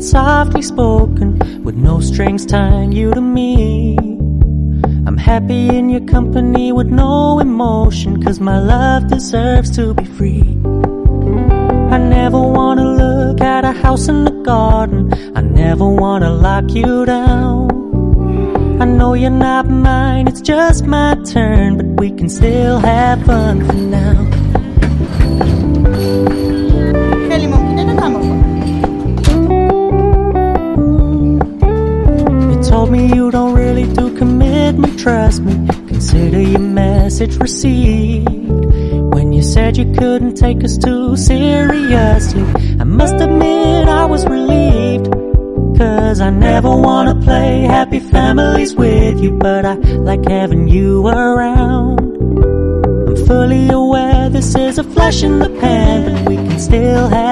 softly spoken, with no strings tying you to me. I'm happy in your company with no emotion, 'cause my love deserves to be free. I never wanna look at a house in the garden, I never wanna lock you down. I know you're not mine, it's just my turn, but we can still have fun for now. You told me you don't really do commitment, trust me, consider your message received. When you said you couldn't take us too seriously, I must admit I was relieved. 'Cause I never wanna play happy families with you, but I like having you around. I'm fully aware this is a flash in the pan, but we can still have